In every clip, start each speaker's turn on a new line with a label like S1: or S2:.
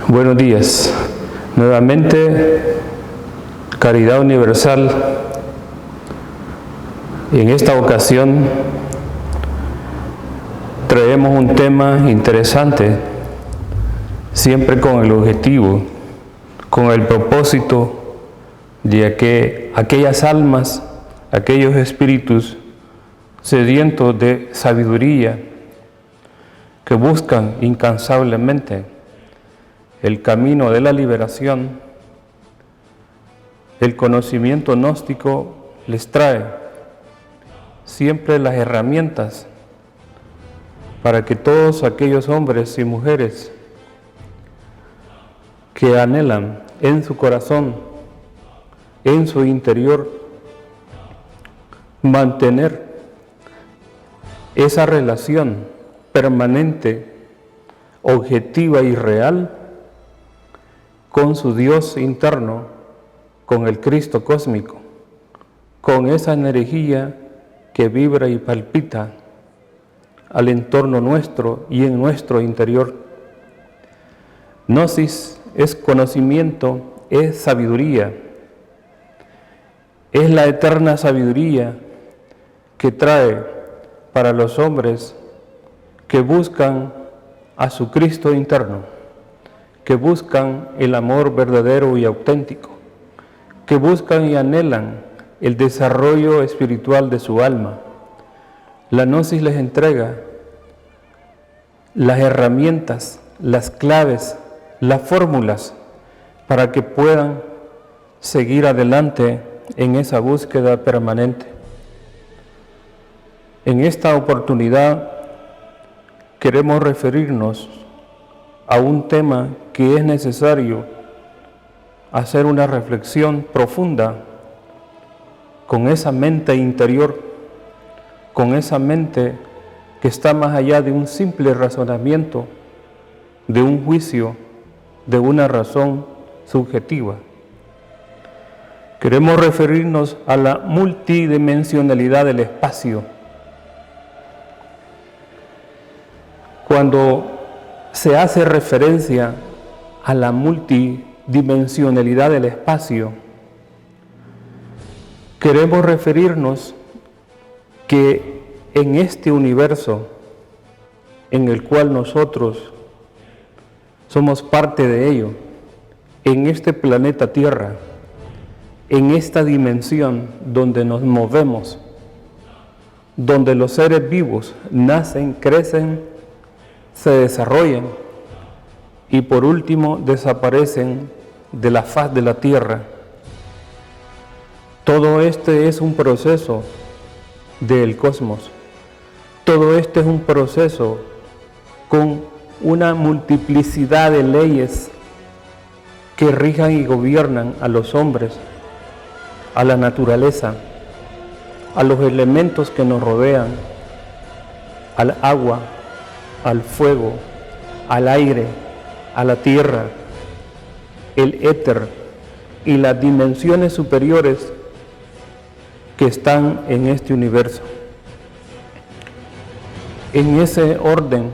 S1: Buenos días. Nuevamente, Caridad Universal. En esta ocasión traemos un tema interesante, siempre con el objetivo, con el propósito de que aquellas almas, aquellos espíritus sedientos de sabiduría que buscan incansablemente el camino de la liberación, el conocimiento gnóstico les trae siempre las herramientas para que todos aquellos hombres y mujeres que anhelan en su corazón, en su interior, mantener esa relación permanente, objetiva y real con su Dios interno, con el Cristo cósmico, con esa energía que vibra y palpita al entorno nuestro y en nuestro interior. Gnosis es conocimiento, es sabiduría, es la eterna sabiduría que trae para los hombres que buscan a su Cristo interno, que buscan el amor verdadero y auténtico, que buscan y anhelan el desarrollo espiritual de su alma. La Gnosis les entrega las herramientas, las claves, las fórmulas para que puedan seguir adelante en esa búsqueda permanente. En esta oportunidad queremos referirnos a un tema que es necesario hacer una reflexión profunda con esa mente interior, con esa mente que está más allá de un simple razonamiento, de un juicio, de una razón subjetiva. Queremos referirnos a la multidimensionalidad del espacio. Cuando se hace referencia a la multidimensionalidad del espacio, queremos referirnos que en este universo en el cual nosotros somos parte de ello, en este planeta Tierra, en esta dimensión donde nos movemos, donde los seres vivos nacen, crecen, se desarrollan y por último desaparecen de la faz de la tierra. Todo este es un proceso del cosmos. Todo este es un proceso con una multiplicidad de leyes que rijan y gobiernan a los hombres, a la naturaleza, a los elementos que nos rodean, al agua, al fuego, al aire, a la tierra, el éter y las dimensiones superiores que están en este universo. En ese orden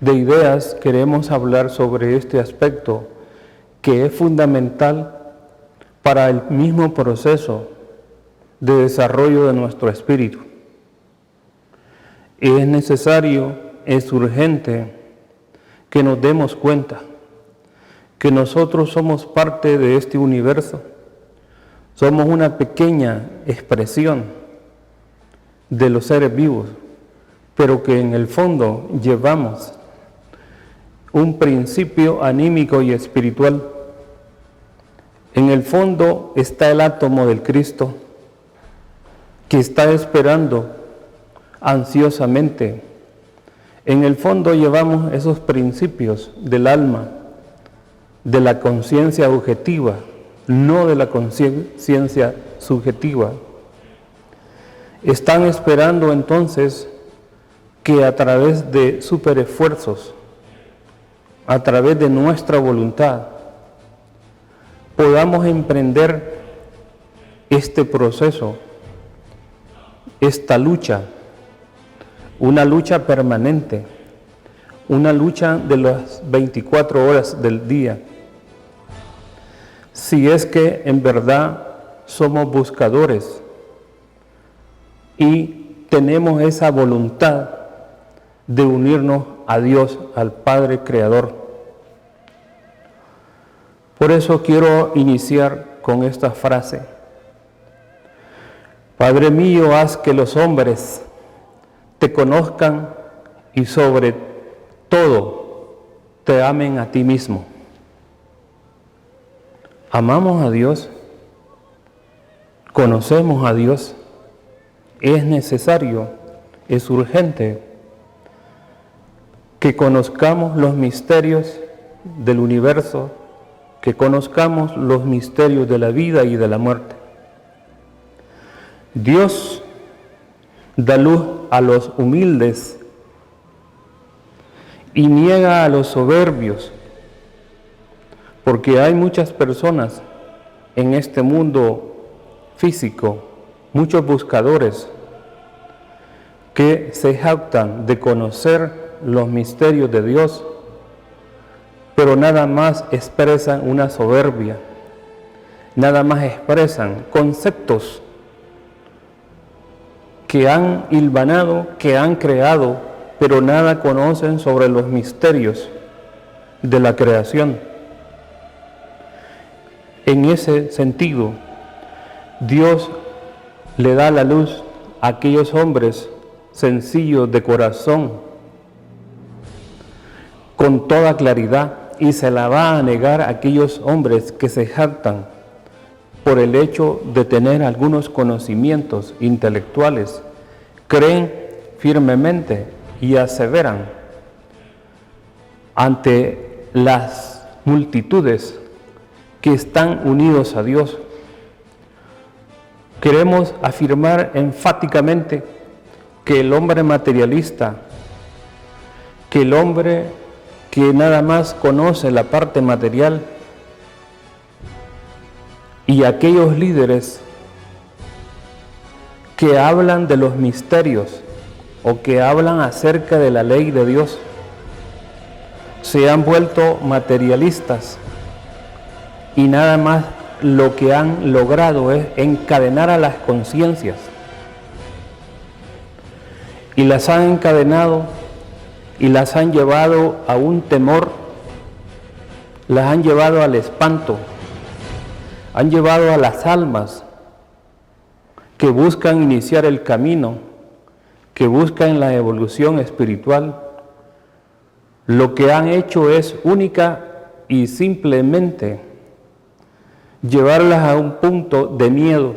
S1: de ideas queremos hablar sobre este aspecto que es fundamental para el mismo proceso de desarrollo de nuestro espíritu. Es necesario, es urgente que nos demos cuenta que nosotros somos parte de este universo, somos una pequeña expresión de los seres vivos, pero que en el fondo llevamos un principio anímico y espiritual. En el fondo está el átomo del Cristo, que está esperando ansiosamente. En el fondo llevamos esos principios del alma, de la conciencia objetiva, no de la conciencia subjetiva. Están esperando entonces que a través de superesfuerzos, a través de nuestra voluntad, podamos emprender este proceso, esta lucha, una lucha permanente, una lucha de las 24 horas del día. Si es que en verdad somos buscadores y tenemos esa voluntad de unirnos a Dios, al Padre Creador. Por eso quiero iniciar con esta frase: Padre mío, haz que los hombres te conozcan y sobre todo te amen a ti mismo. Amamos a Dios, conocemos a Dios, es necesario, es urgente que conozcamos los misterios del universo, que conozcamos los misterios de la vida y de la muerte. Dios da luz a los humildes y niega a los soberbios, porque hay muchas personas en este mundo físico, muchos buscadores que se jactan de conocer los misterios de Dios, pero nada más expresan una soberbia, nada más expresan conceptos que han hilvanado, que han creado, pero nada conocen sobre los misterios de la creación. En ese sentido, Dios le da la luz a aquellos hombres sencillos de corazón, con toda claridad, y se la va a negar a aquellos hombres que se jactan por el hecho de tener algunos conocimientos intelectuales, creen firmemente y aseveran ante las multitudes que están unidos a Dios. Queremos afirmar enfáticamente que el hombre materialista, que el hombre que nada más conoce la parte material, y aquellos líderes que hablan de los misterios o que hablan acerca de la ley de Dios, se han vuelto materialistas y nada más lo que han logrado es encadenar a las conciencias, y las han encadenado y las han llevado a un temor, las han llevado al espanto, han llevado a las almas que buscan iniciar el camino, que buscan la evolución espiritual. Lo que han hecho es única y simplemente llevarlas a un punto de miedo.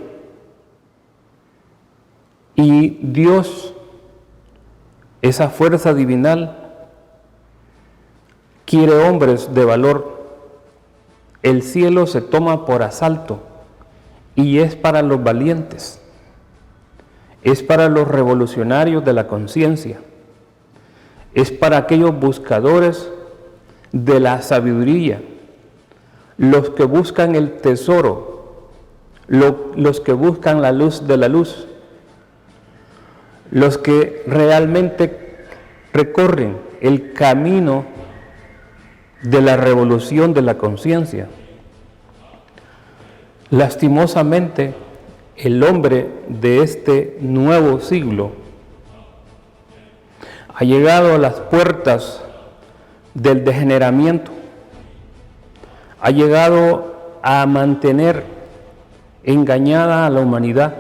S1: Y Dios, esa fuerza divinal, quiere hombres de valor. El cielo se toma por asalto y es para los valientes, es para los revolucionarios de la conciencia, es para aquellos buscadores de la sabiduría, los que buscan el tesoro, los que buscan la luz de la luz, los que realmente recorren el camino de la revolución de la conciencia. Lastimosamente, el hombre de este nuevo siglo ha llegado a las puertas del degeneramiento, ha llegado a mantener engañada a la humanidad.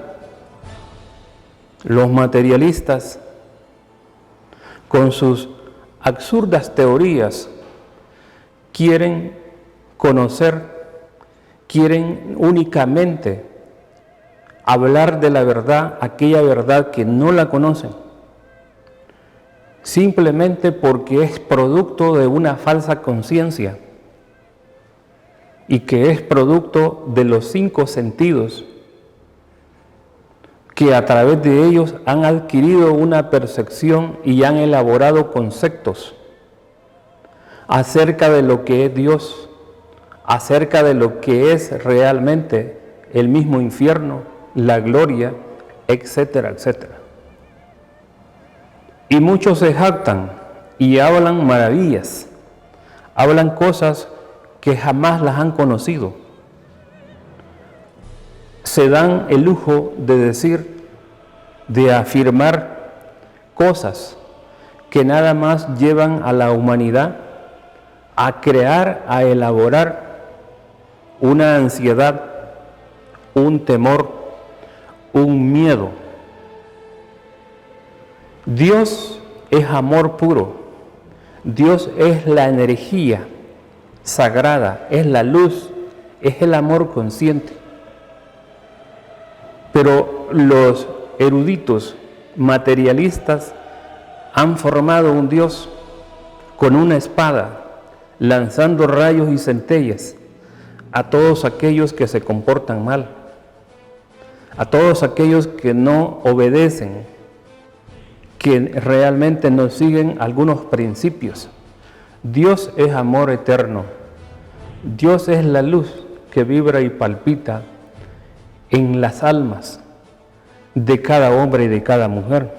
S1: Los materialistas, con sus absurdas teorías, quieren conocer, quieren únicamente hablar de la verdad, aquella verdad que no la conocen, simplemente porque es producto de una falsa conciencia y que es producto de los 5 sentidos que a través de ellos han adquirido una percepción y han elaborado conceptos acerca de lo que es Dios, acerca de lo que es realmente el mismo infierno, la gloria, etcétera, etcétera. Y muchos se jactan y hablan maravillas, hablan cosas que jamás las han conocido. Se dan el lujo de decir, de afirmar cosas que nada más llevan a la humanidad a crear, a elaborar una ansiedad, un temor, un miedo. Dios es amor puro. Dios es la energía sagrada, es la luz, es el amor consciente. Pero los eruditos materialistas han formado un Dios con una espada, lanzando rayos y centellas a todos aquellos que se comportan mal, a todos aquellos que no obedecen, que realmente no siguen algunos principios. Dios es amor eterno. Dios es la luz que vibra y palpita en las almas de cada hombre y de cada mujer.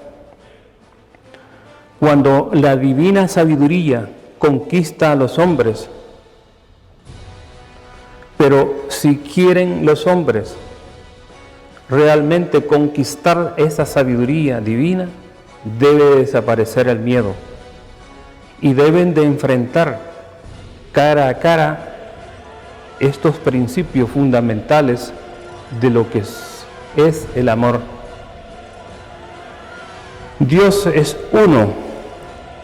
S1: Cuando la divina sabiduría conquista a los hombres, pero si quieren los hombres realmente conquistar esa sabiduría divina, debe desaparecer el miedo y deben de enfrentar cara a cara estos principios fundamentales de lo que es el amor. Dios es uno,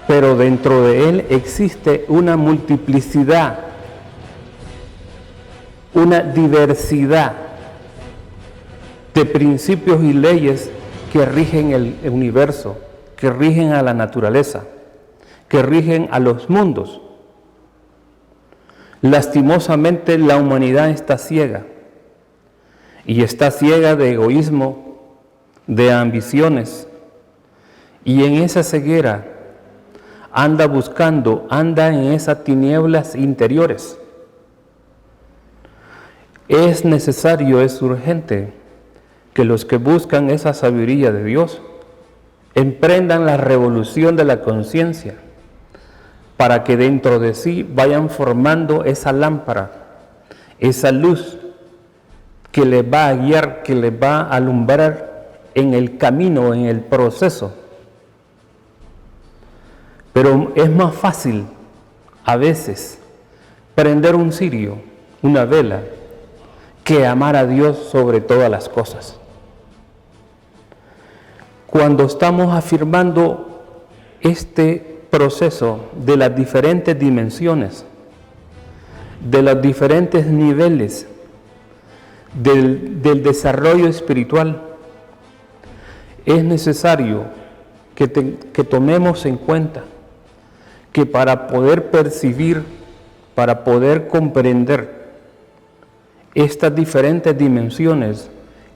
S1: pero dentro de Él existe una multiplicidad, una diversidad de principios y leyes que rigen el universo, que rigen a la naturaleza, que rigen a los mundos. Lastimosamente la humanidad está ciega, y está ciega de egoísmo, de ambiciones, y en esa ceguera anda buscando, anda en esas tinieblas interiores. Es necesario, es urgente que los que buscan esa sabiduría de Dios emprendan la revolución de la conciencia para que dentro de sí vayan formando esa lámpara, esa luz que les va a guiar, que les va a alumbrar en el camino, en el proceso. Pero es más fácil a veces prender un cirio, una vela, que amar a Dios sobre todas las cosas. Cuando estamos afirmando este proceso de las diferentes dimensiones, de los diferentes niveles del desarrollo espiritual, es necesario que tomemos en cuenta que para poder percibir, para poder comprender estas diferentes dimensiones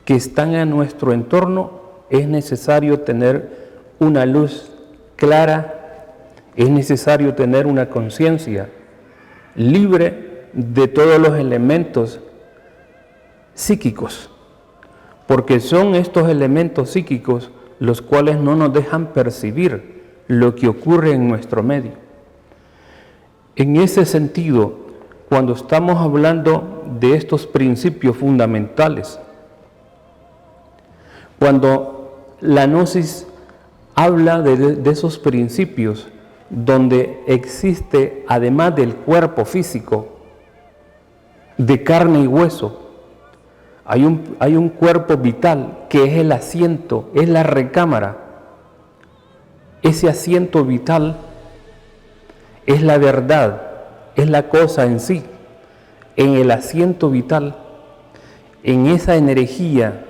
S1: que están en nuestro entorno, es necesario tener una luz clara, es necesario tener una conciencia libre de todos los elementos psíquicos, porque son estos elementos psíquicos los cuales no nos dejan percibir lo que ocurre en nuestro medio. En ese sentido, cuando estamos hablando de estos principios fundamentales, cuando la gnosis habla de esos principios donde existe, además del cuerpo físico, de carne y hueso, hay un cuerpo vital que es el asiento, es la recámara. Ese asiento vital es la verdad, es la cosa en sí. En el asiento vital, en esa energía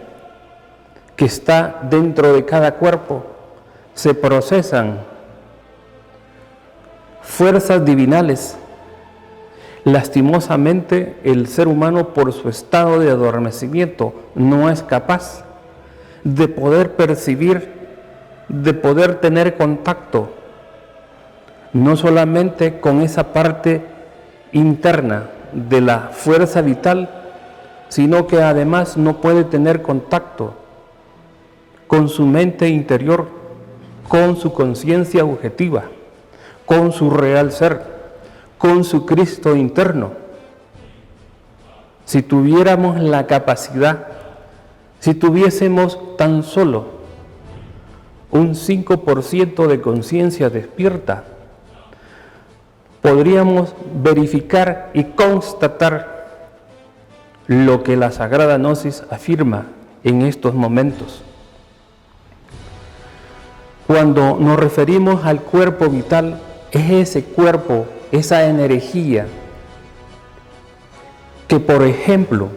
S1: que está dentro de cada cuerpo, se procesan fuerzas divinales. Lastimosamente, el ser humano, por su estado de adormecimiento, no es capaz de poder percibir, de poder tener contacto, no solamente con esa parte interna de la fuerza vital, sino que además no puede tener contacto con su mente interior, con su conciencia objetiva, con su real ser, con su Cristo interno. Si tuviéramos la capacidad, si tuviésemos tan solo un 5% de conciencia despierta, podríamos verificar y constatar lo que la Sagrada Gnosis afirma en estos momentos. Cuando nos referimos al cuerpo vital, es ese cuerpo, esa energía que, por ejemplo,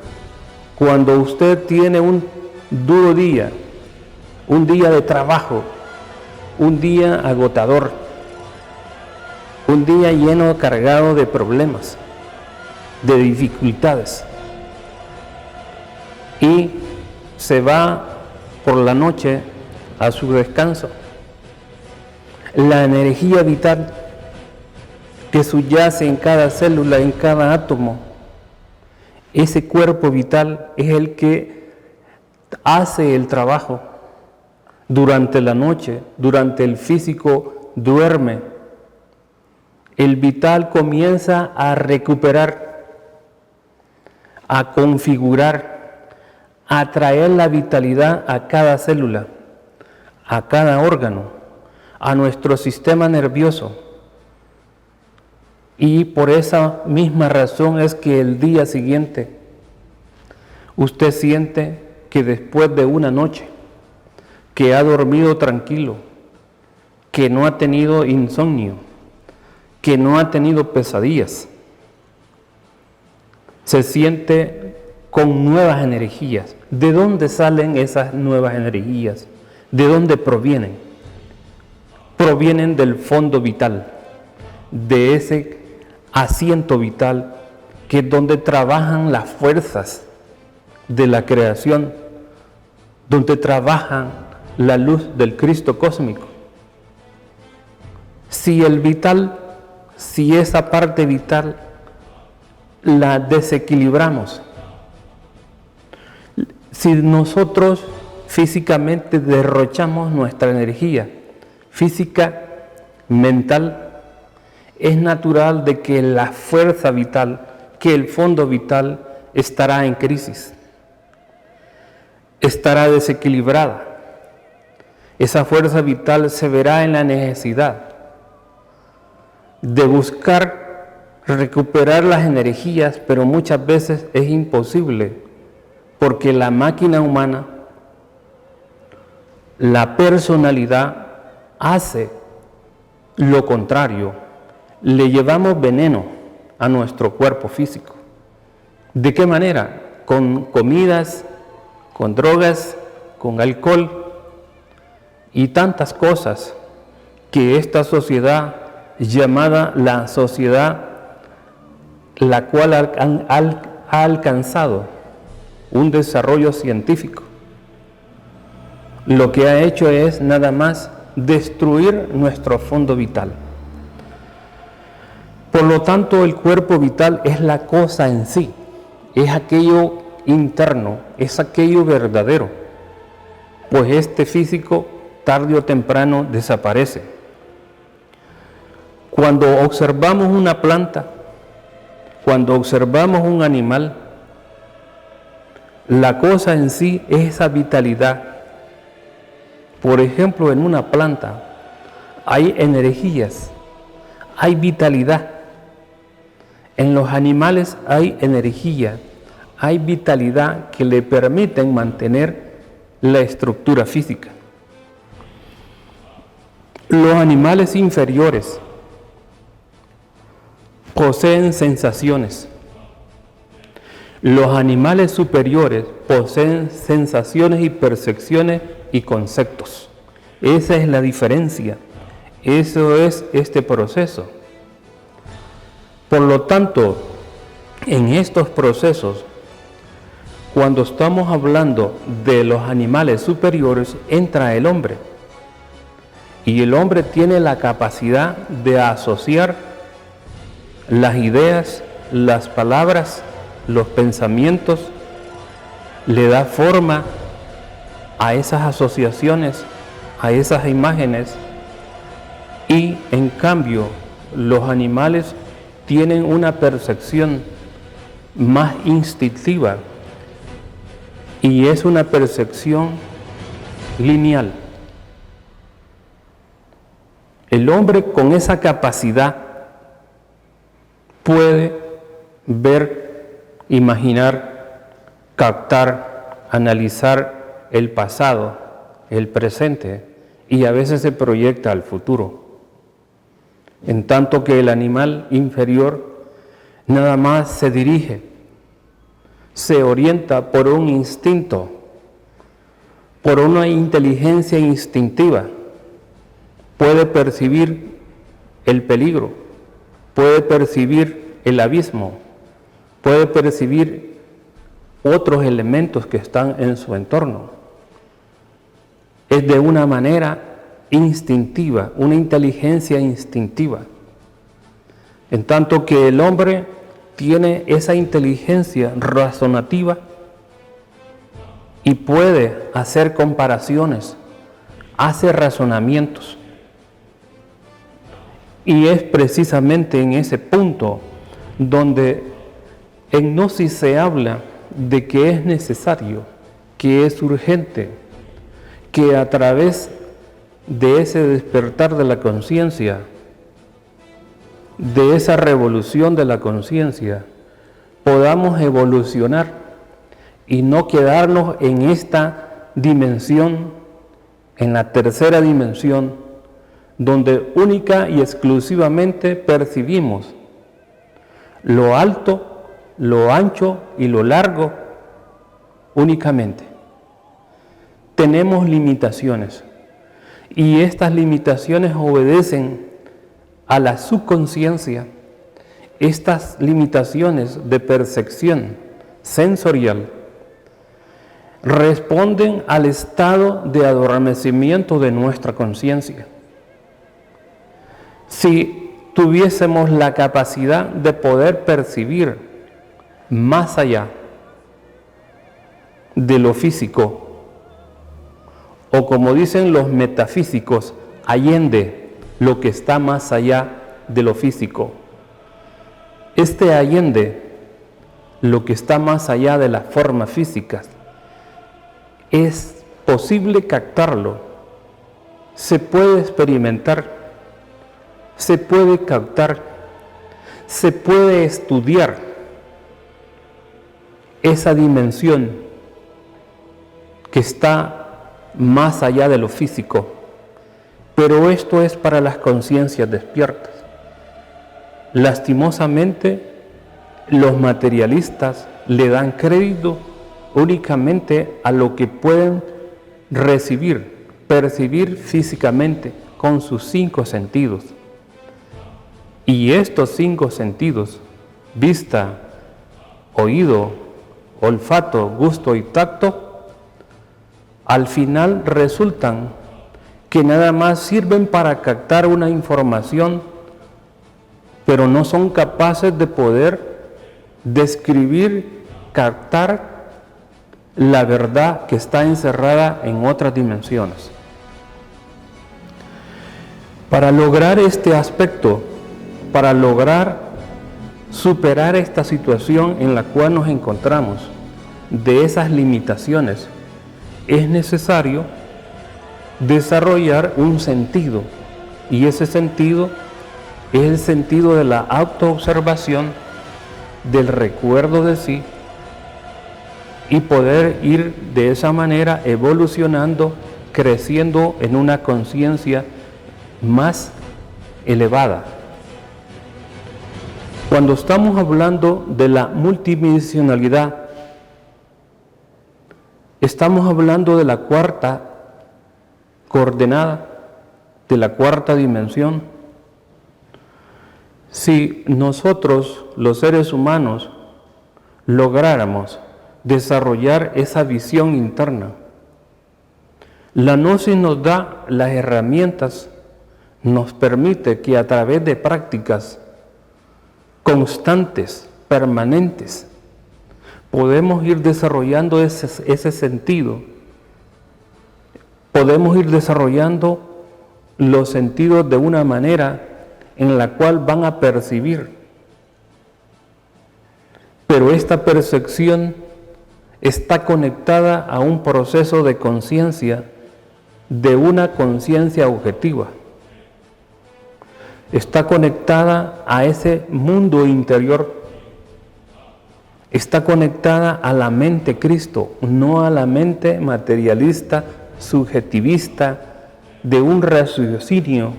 S1: cuando usted tiene un duro día, un día de trabajo, un día agotador, un día lleno, cargado de problemas, de dificultades, y se va por la noche a su descanso, la energía vital que subyace en cada célula, en cada átomo, ese cuerpo vital es el que hace el trabajo. Durante la noche, durante el físico duerme, el vital comienza a recuperar, a configurar, a traer la vitalidad a cada célula, a cada órgano, a nuestro sistema nervioso. Y por esa misma razón es que el día siguiente usted siente que después de una noche que ha dormido tranquilo, que no ha tenido insomnio, que no ha tenido pesadillas, se siente con nuevas energías. ¿De dónde salen esas nuevas energías? ¿De dónde provienen? Provienen del fondo vital, de ese asiento vital, que es donde trabajan las fuerzas de la creación, donde trabajan la luz del Cristo cósmico. Si el vital, si esa parte vital la desequilibramos, si nosotros físicamente derrochamos nuestra energía física, mental, es natural de que la fuerza vital, que el fondo vital estará en crisis, estará desequilibrada. Esa fuerza vital se verá en la necesidad de buscar recuperar las energías, pero muchas veces es imposible, porque la máquina humana, la personalidad, hace lo contrario. Le llevamos veneno a nuestro cuerpo físico. ¿De qué manera? Con comidas, con drogas, con alcohol y tantas cosas que esta sociedad llamada la sociedad, la cual ha alcanzado un desarrollo científico, lo que ha hecho es nada más destruir nuestro fondo vital. Por lo tanto, el cuerpo vital es la cosa en sí, es aquello interno, es aquello verdadero, pues este físico tarde o temprano desaparece. Cuando observamos una planta, cuando observamos un animal, la cosa en sí es esa vitalidad. Por ejemplo, en una planta hay energías, hay vitalidad. En los animales hay energía, hay vitalidad que le permiten mantener la estructura física. Los animales inferiores poseen sensaciones. Los animales superiores poseen sensaciones y percepciones y conceptos. Esa es la diferencia. Eso es este proceso. Por lo tanto, en estos procesos, cuando estamos hablando de los animales superiores, entra el hombre. Y el hombre tiene la capacidad de asociar las ideas, las palabras, los pensamientos, le da forma a esas asociaciones, a esas imágenes, y en cambio los animales tienen una percepción más instintiva y es una percepción lineal. El hombre con esa capacidad puede ver, imaginar, captar, analizar el pasado, el presente y a veces se proyecta al futuro. En tanto que el animal inferior nada más se dirige, se orienta por un instinto, por una inteligencia instintiva. Puede percibir el peligro, puede percibir el abismo, puede percibir otros elementos que están en su entorno. Es de una manera instintiva, una inteligencia instintiva. En tanto que el hombre tiene esa inteligencia razonativa y puede hacer comparaciones, hace razonamientos. Y es precisamente en ese punto donde en Gnosis se habla de que es necesario, que es urgente, que a través de ese despertar de la conciencia, de esa revolución de la conciencia, podamos evolucionar y no quedarnos en esta dimensión, en la tercera dimensión, donde única y exclusivamente percibimos lo alto, lo ancho y lo largo únicamente. Tenemos limitaciones y estas limitaciones obedecen a la subconsciencia. Estas limitaciones de percepción sensorial responden al estado de adormecimiento de nuestra conciencia. Si tuviésemos la capacidad de poder percibir más allá de lo físico, o como dicen los metafísicos, allende lo que está más allá de lo físico. Este allende, lo que está más allá de las formas físicas, es posible captarlo, se puede experimentar, se puede captar, se puede estudiar esa dimensión que está más allá de lo físico, pero esto es para las conciencias despiertas. Lastimosamente, los materialistas le dan crédito únicamente a lo que pueden recibir, percibir físicamente con sus 5 sentidos. Y estos 5 sentidos, vista, oído, olfato, gusto y tacto, al final resultan que nada más sirven para captar una información, pero no son capaces de poder describir, captar la verdad que está encerrada en otras dimensiones. Para lograr este aspecto, para lograr superar esta situación en la cual nos encontramos, de esas limitaciones, es necesario desarrollar un sentido, y ese sentido es el sentido de la autoobservación, del recuerdo de sí, y poder ir de esa manera evolucionando, creciendo en una conciencia más elevada. Cuando estamos hablando de la multidimensionalidad, estamos hablando de la 4ª coordenada, de la 4ª dimensión. Si nosotros, los seres humanos, lográramos desarrollar esa visión interna, la Gnosis nos da las herramientas, nos permite que a través de prácticas constantes, permanentes, podemos ir desarrollando ese sentido, podemos ir desarrollando los sentidos de una manera en la cual van a percibir. Pero esta percepción está conectada a un proceso de conciencia, de una conciencia objetiva. Está conectada a ese mundo interior. Está conectada a la mente Cristo, no a la mente materialista, subjetivista, de un raciocinio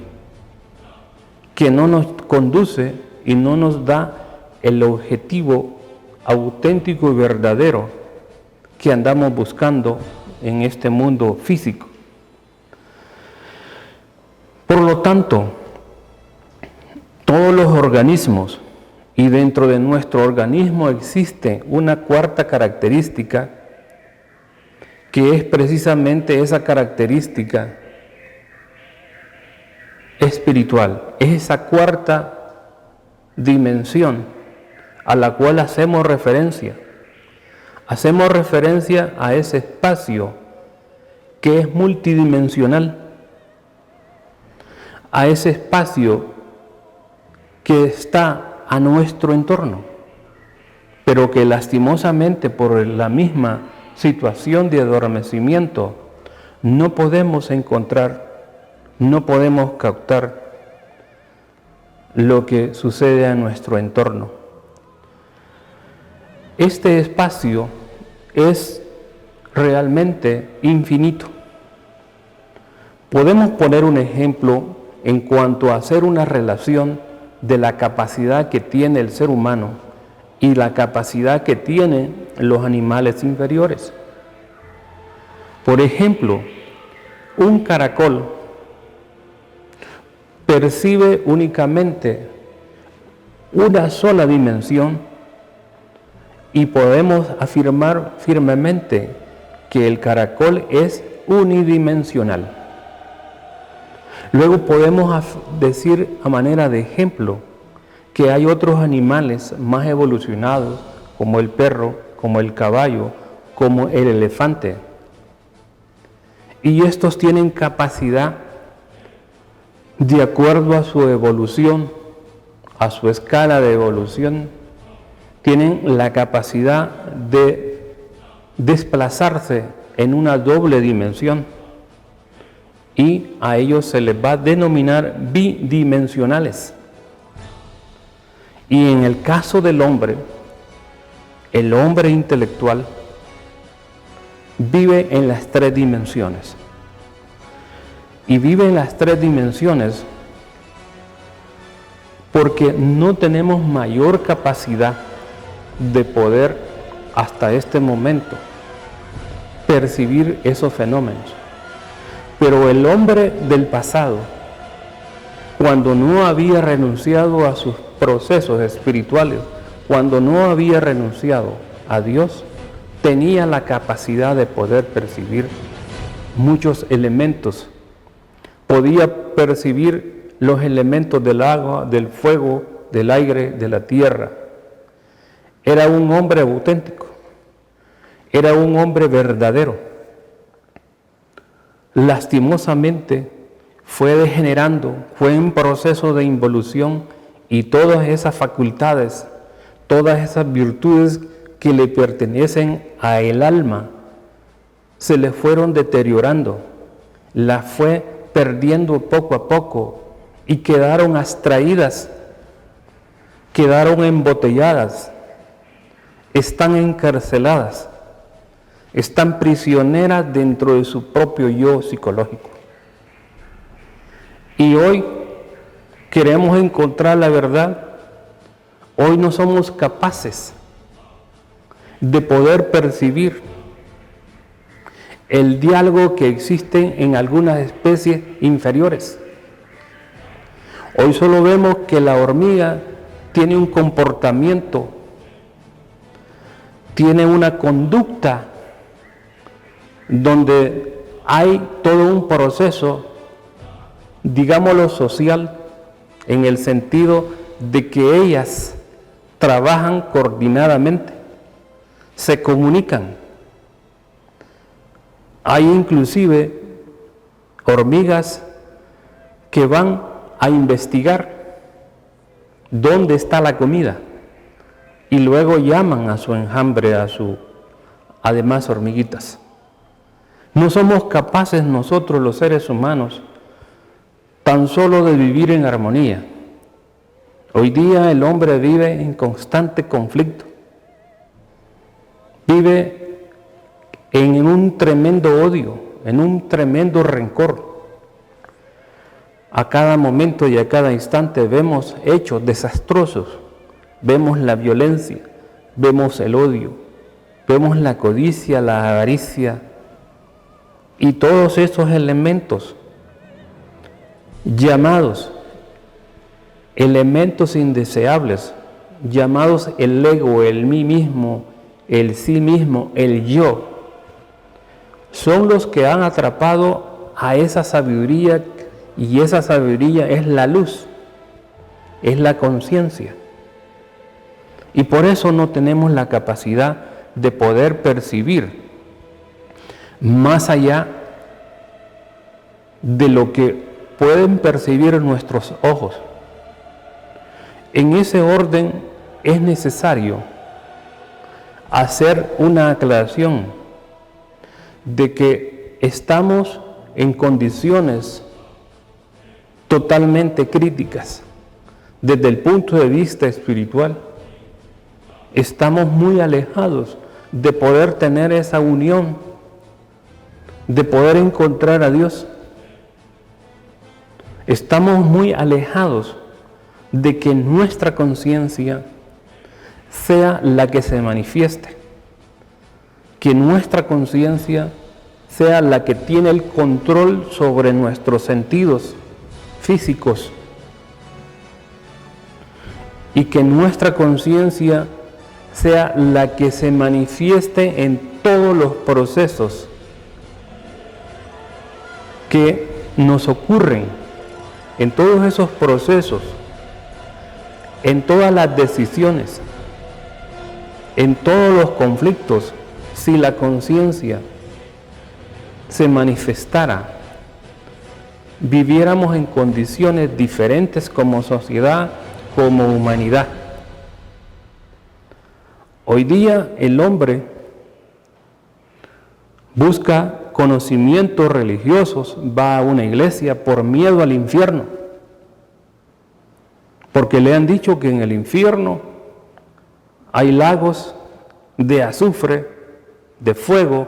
S1: que no nos conduce y no nos da el objetivo auténtico y verdadero que andamos buscando en este mundo físico. Por lo tanto, todos los organismos, y dentro de nuestro organismo existe una cuarta característica, que es precisamente esa característica espiritual, es esa cuarta dimensión a la cual hacemos referencia. Hacemos referencia a ese espacio que es multidimensional, a ese espacio que está a nuestro entorno, pero que lastimosamente por la misma situación de adormecimiento no podemos encontrar, no podemos captar lo que sucede a nuestro entorno. Este espacio es realmente infinito. Podemos poner un ejemplo en cuanto a hacer una relación de la capacidad que tiene el ser humano y la capacidad que tienen los animales inferiores. Por ejemplo, un caracol percibe únicamente una sola dimensión y podemos afirmar firmemente que el caracol es unidimensional. Luego podemos decir a manera de ejemplo que hay otros animales más evolucionados, como el perro, como el caballo, como el elefante. Y estos tienen capacidad, de acuerdo a su evolución, a su escala de evolución, tienen la capacidad de desplazarse en una doble dimensión y a ellos se les va a denominar bidimensionales. Y en el caso del hombre, el hombre intelectual vive en las tres dimensiones. Y vive en las tres dimensiones porque no tenemos mayor capacidad de poder hasta este momento percibir esos fenómenos. Pero el hombre del pasado, cuando no había renunciado a sus procesos espirituales, cuando no había renunciado a Dios, tenía la capacidad de poder percibir muchos elementos. Podía percibir los elementos del agua, del fuego, del aire, de la tierra. Era un hombre auténtico, era un hombre verdadero. Lastimosamente fue degenerando, fue en proceso de involución y todas esas facultades, todas esas virtudes que le pertenecen a el alma, se le fueron deteriorando, las fue perdiendo poco a poco y quedaron abstraídas, quedaron embotelladas, están encarceladas, están prisioneras dentro de su propio yo psicológico. Y hoy queremos encontrar la verdad, hoy no somos capaces de poder percibir el diálogo que existe en algunas especies inferiores. Hoy solo vemos que la hormiga tiene un comportamiento, tiene una conducta donde hay todo un proceso, digámoslo social, en el sentido de que ellas trabajan coordinadamente, se comunican. Hay inclusive hormigas que van a investigar ¿Dónde está la comida? Y luego llaman a su enjambre, además hormiguitas. No somos capaces nosotros, los seres humanos, tan solo de vivir en armonía. Hoy día el hombre vive en constante conflicto. Vive en un tremendo odio, en un tremendo rencor. A cada momento y a cada instante vemos hechos desastrosos, vemos la violencia, vemos el odio, vemos la codicia, la avaricia y todos esos elementos llamados elementos indeseables, llamados el ego, el mí mismo, el sí mismo, el yo, son los que han atrapado a esa sabiduría, y esa sabiduría es la luz, es la conciencia. Y por eso no tenemos la capacidad de poder percibir más allá de lo que pueden percibir nuestros ojos. En ese orden es necesario hacer una aclaración de que estamos en condiciones totalmente críticas desde el punto de vista espiritual. Estamos muy alejados de poder tener esa unión, de poder encontrar a Dios. Estamos muy alejados de que nuestra conciencia sea la que se manifieste, que nuestra conciencia sea la que tiene el control sobre nuestros sentidos físicos, y que nuestra conciencia sea la que se manifieste en todos los procesos que nos ocurren, en todos esos procesos, en todas las decisiones, en todos los conflictos. Si la conciencia se manifestara, viviéramos en condiciones diferentes como sociedad, como humanidad. Hoy día el hombre busca conocimientos religiosos, va a una iglesia por miedo al infierno, porque le han dicho que en el infierno hay lagos de azufre, de fuego,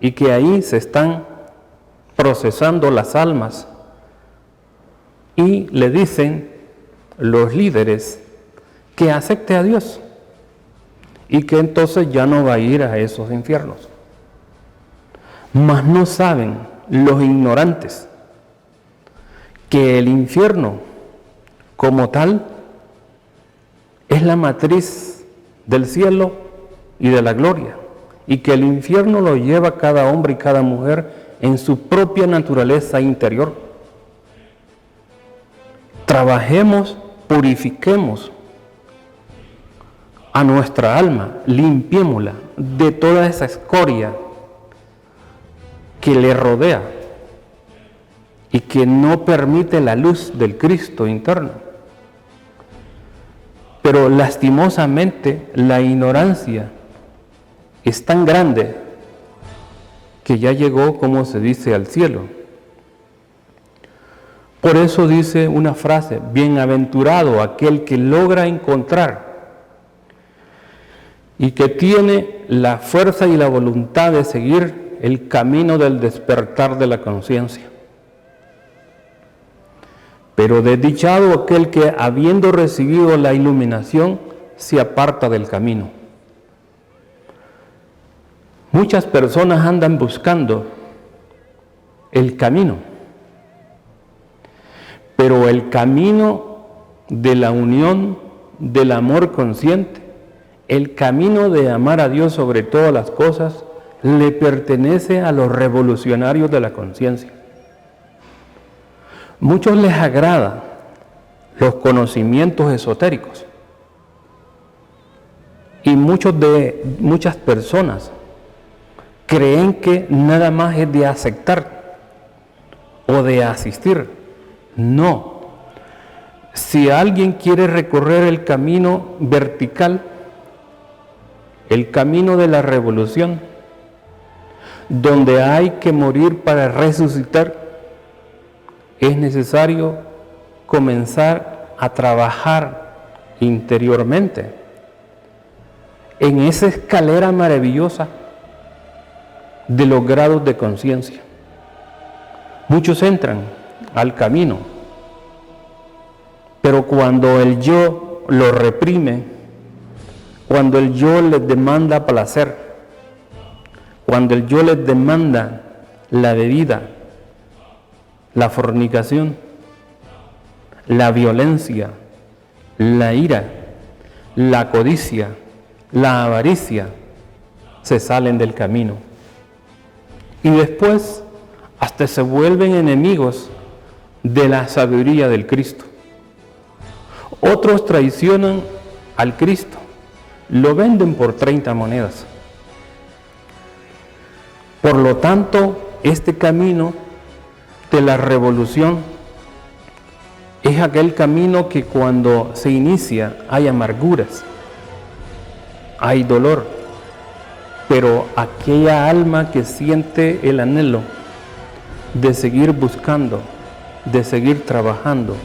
S1: y que ahí se están procesando las almas. Y le dicen los líderes que acepte a Dios y que entonces ya no va a ir a esos infiernos. Mas no saben los ignorantes que el infierno como tal es la matriz del cielo y de la gloria, y que el infierno lo lleva cada hombre y cada mujer en su propia naturaleza interior. Trabajemos, purifiquemos a nuestra alma, limpiémosla de toda esa escoria que le rodea y que no permite la luz del Cristo interno. Pero lastimosamente la ignorancia es tan grande que ya llegó, como se dice, al cielo. Por eso dice una frase: bienaventurado aquel que logra encontrar y que tiene la fuerza y la voluntad de seguir el camino del despertar de la conciencia. Pero desdichado aquel que, habiendo recibido la iluminación, se aparta del camino. Muchas personas andan buscando el camino, pero el camino de la unión, del amor consciente, el camino de amar a Dios sobre todas las cosas, le pertenece a los revolucionarios de la conciencia. Muchos les agrada los conocimientos esotéricos, y muchas personas creen que nada más es de aceptar o de asistir. No, Si alguien quiere recorrer el camino vertical, el camino de la revolución, donde hay que morir para resucitar, es necesario comenzar a trabajar interiormente en esa escalera maravillosa de los grados de conciencia. Muchos entran al camino, pero cuando el yo lo reprime, cuando el yo les demanda placer, cuando el yo les demanda la bebida, la fornicación, la violencia, la ira, la codicia, la avaricia, se salen del camino. Y después hasta se vuelven enemigos de la sabiduría del Cristo. Otros traicionan al Cristo, lo venden por 30 monedas. Por lo tanto, este camino de la revolución es aquel camino que cuando se inicia hay amarguras, hay dolor, pero aquella alma que siente el anhelo de seguir buscando, de seguir trabajando,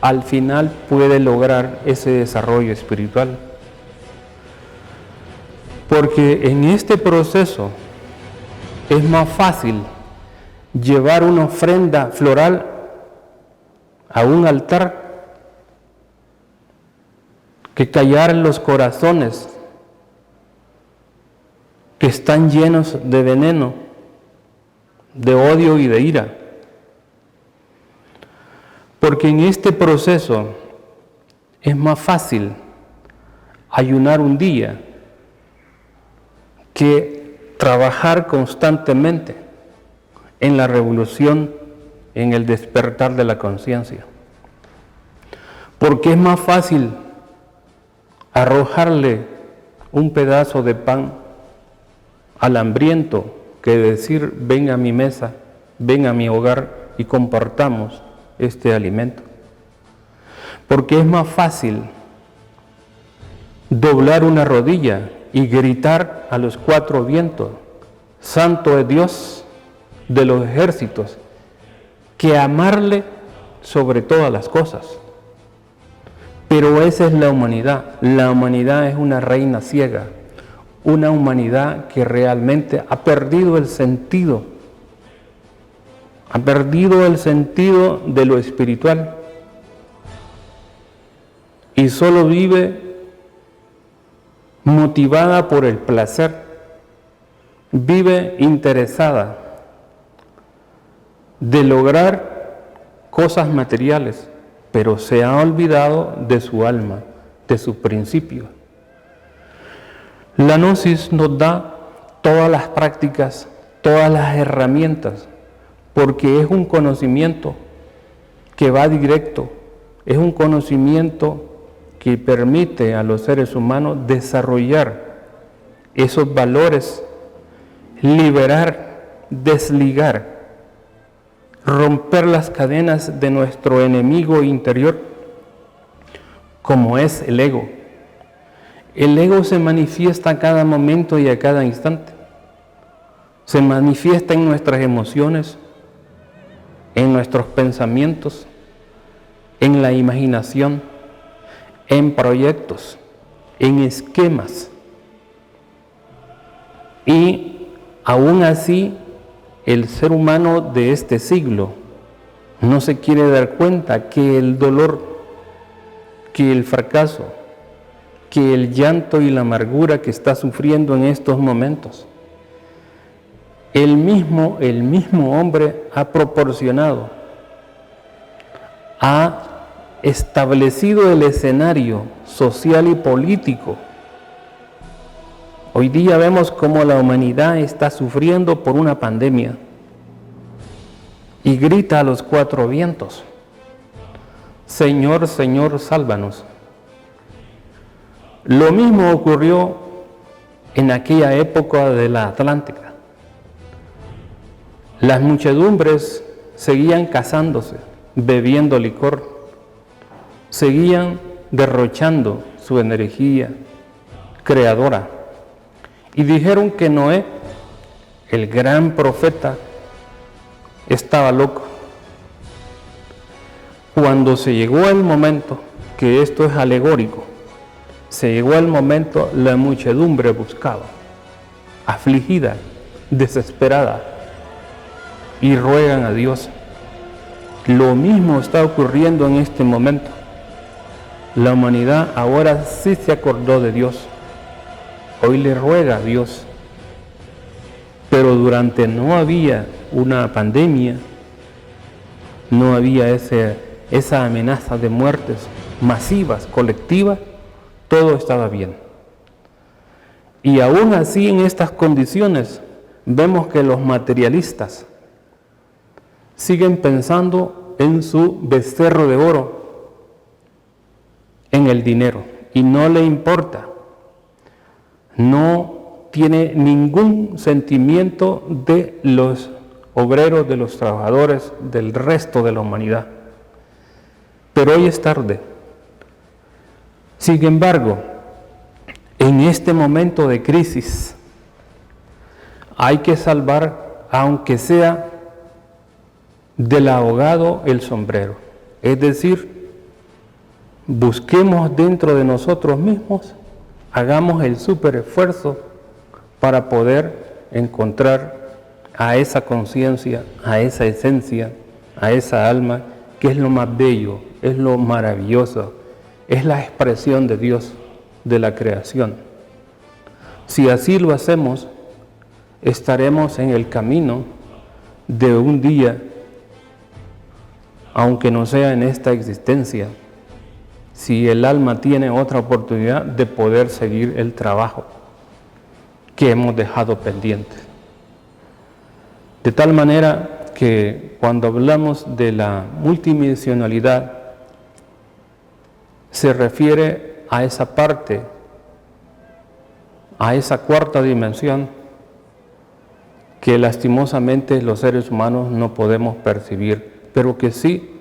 S1: al final puede lograr ese desarrollo espiritual. Porque en este proceso es más fácil llevar una ofrenda floral a un altar que callar los corazones que están llenos de veneno, de odio y de ira. Porque en este proceso es más fácil ayunar un día que trabajar constantemente en la revolución, en el despertar de la conciencia. Porque es más fácil arrojarle un pedazo de pan al hambriento que decir, ven a mi mesa, ven a mi hogar y compartamos este alimento. Porque es más fácil doblar una rodilla y gritar a los 4 vientos, Santo es Dios de los ejércitos, que amarle sobre todas las cosas. Pero esa es la humanidad. La humanidad es una reina ciega, una humanidad que realmente ha perdido el sentido, de lo espiritual y solo vive motivada por el placer, vive interesada de lograr cosas materiales, pero se ha olvidado de su alma, de su principio. La Gnosis nos da todas las prácticas, todas las herramientas, porque es un conocimiento que va directo, es un conocimiento que permite a los seres humanos desarrollar esos valores, liberar, desligar, romper las cadenas de nuestro enemigo interior, como es el ego. El ego se manifiesta a cada momento y a cada instante. Se manifiesta en nuestras emociones, en nuestros pensamientos, en la imaginación, en proyectos, en esquemas. Y aún así, el ser humano de este siglo no se quiere dar cuenta que el dolor, que el fracaso, que el llanto y la amargura que está sufriendo en estos momentos, el mismo hombre ha proporcionado, ha establecido el escenario social y político. Hoy día vemos cómo la humanidad está sufriendo por una pandemia y grita a los 4 vientos, Señor, Señor, sálvanos. Lo mismo ocurrió en aquella época de la Atlántica. Las muchedumbres seguían casándose, bebiendo licor, seguían derrochando su energía creadora y dijeron que Noé, el gran profeta, estaba loco. Cuando se llegó el momento, que esto es alegórico, se llegó el momento, la muchedumbre buscaba, afligida, desesperada, y ruegan a Dios. Lo mismo está ocurriendo en este momento. La humanidad ahora sí se acordó de Dios. Hoy le ruega a Dios. Pero durante no había una pandemia, no había esa amenaza de muertes masivas, colectivas, todo estaba bien. Y aún así, en estas condiciones, vemos que los materialistas siguen pensando en su becerro de oro, en el dinero, y no le importa. No tiene ningún sentimiento de los obreros, de los trabajadores, del resto de la humanidad. Pero hoy es tarde. Sin embargo, en este momento de crisis, hay que salvar, aunque sea del ahogado, el sombrero. Es decir, busquemos dentro de nosotros mismos, hagamos el súper esfuerzo para poder encontrar a esa conciencia, a esa esencia, a esa alma, que es lo más bello, es lo maravilloso, es la expresión de Dios, de la creación. Si así lo hacemos, estaremos en el camino de un día, aunque no sea en esta existencia, si el alma tiene otra oportunidad de poder seguir el trabajo que hemos dejado pendiente. De tal manera que cuando hablamos de la multidimensionalidad, se refiere a esa parte, a esa cuarta dimensión que lastimosamente los seres humanos no podemos percibir, pero que sí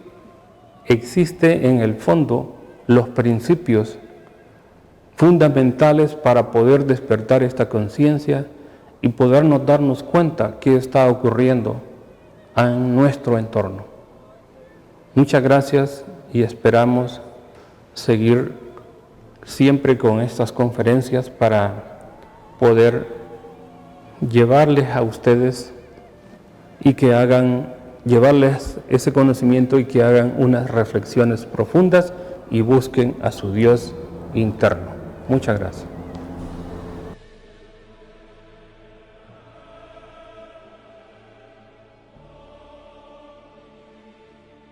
S1: existe en el fondo los principios fundamentales para poder despertar esta conciencia y podernos darnos cuenta qué está ocurriendo en nuestro entorno. Muchas gracias y esperamos seguir siempre con estas conferencias para poder llevarles a ustedes y que llevarles ese conocimiento y que hagan unas reflexiones profundas y busquen a su Dios interno. Muchas gracias.